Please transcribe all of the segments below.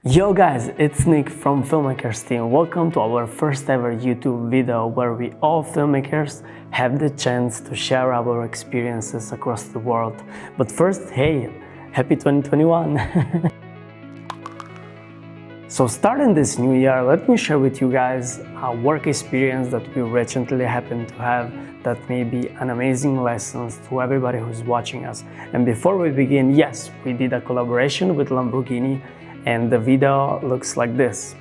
Yo guys, it's Nick from FILMMKRS team. Welcome to our first ever YouTube video where we all filmmakers have the chance to share our experiences across the world. But first, hey, happy 2021! So starting this new year, let me share with you guys a work experience that we recently happened to have that may be an amazing lessons to everybody who's watching us. And before we begin, yes, we did a collaboration with Lamborghini and the video looks like this.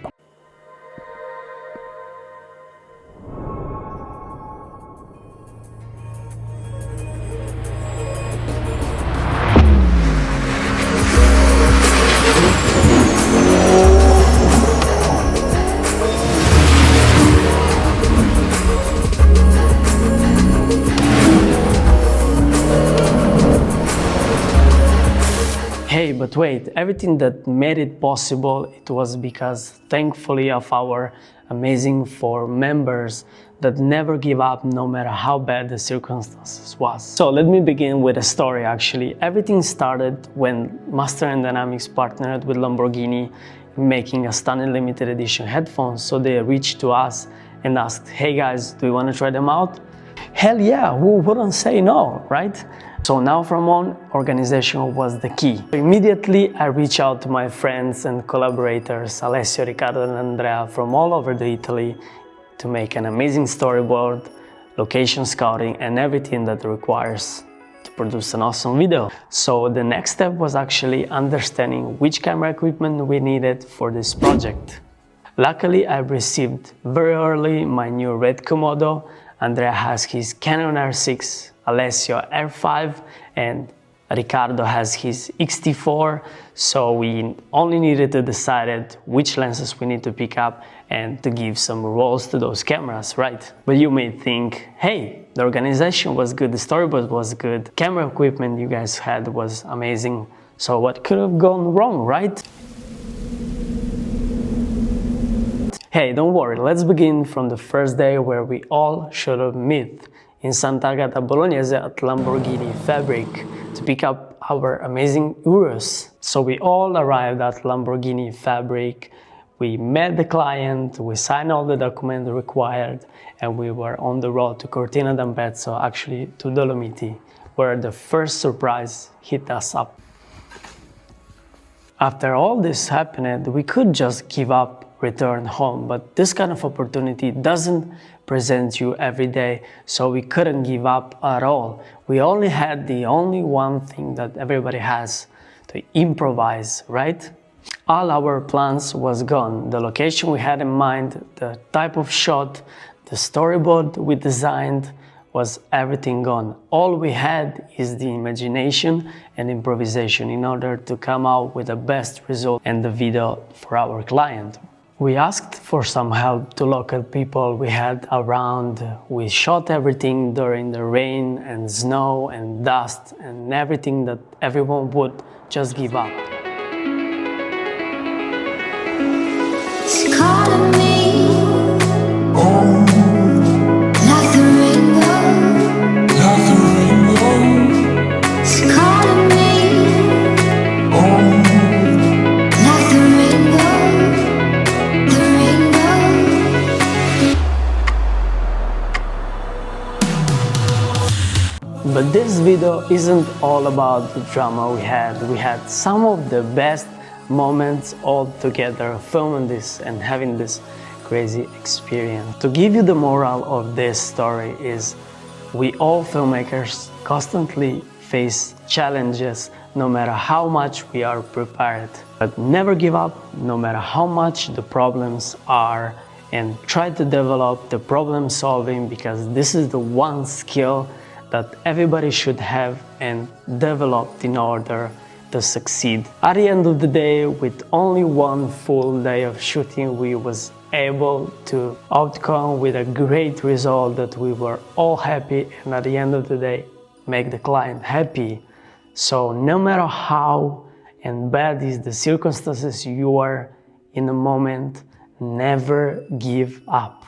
Hey, but wait, everything that made it possible, it was because, thankfully, of our amazing 4 members that never give up no matter how bad the circumstances was. So let me begin with a story actually. Everything started when Master and Dynamics partnered with Lamborghini making a stunning limited edition headphones. So they reached to us and asked, hey guys, do you want to try them out? Hell yeah, who wouldn't say no, right? So now from on, organization was the key. Immediately I reached out to my friends and collaborators, Alessio, Riccardo and Andrea from all over Italy to make an amazing storyboard, location scouting and everything that requires to produce an awesome video. So the next step was actually understanding which camera equipment we needed for this project. Luckily I received very early my new RED KOMODO. Andrea has his Canon R6, Alessio R5 and Riccardo has his X-T4, so we only needed to decide which lenses we need to pick up and to give some rolls to those cameras, right? But you may think, hey, the organization was good, the storyboard was good, camera equipment you guys had was amazing, so what could have gone wrong, right? Hey, don't worry, let's begin from the first day where we all should have met in Sant'Agata Bolognese at Lamborghini Fabric to pick up our amazing Urus. So we all arrived at Lamborghini Fabric, we met the client, we signed all the documents required, and we were on the road to Cortina d'Ampezzo, actually to Dolomiti, where the first surprise hit us up. After all this happened, we could just give up, return home, but this kind of opportunity doesn't present you every day, so we couldn't give up at all. We only had the only one thing that everybody has, to improvise, right? All our plans was gone. The location we had in mind, the type of shot, the storyboard we designed, was everything gone. All we had is the imagination and improvisation in order to come out with the best result and the video for our client. We asked for some help to local people we had around. We shot everything during the rain and snow and dust and everything that everyone would just give up. It's calling me, like the rainbow, like the rainbow. It's calling me, like the rainbow. But this video isn't all about the drama we had. We had some of the best moments all together filming this and having this crazy experience. To give you the moral of this story is we all filmmakers constantly face challenges no matter how much we are prepared. But never give up no matter how much the problems are, and try to develop the problem solving, because this is the one skill that everybody should have and develop in order to succeed. At the end of the day, with only one full day of shooting, we was able to outcome with a great result that we were all happy, and at the end of the day, make the client happy. So no matter how and bad is the circumstances you are in the moment, never give up.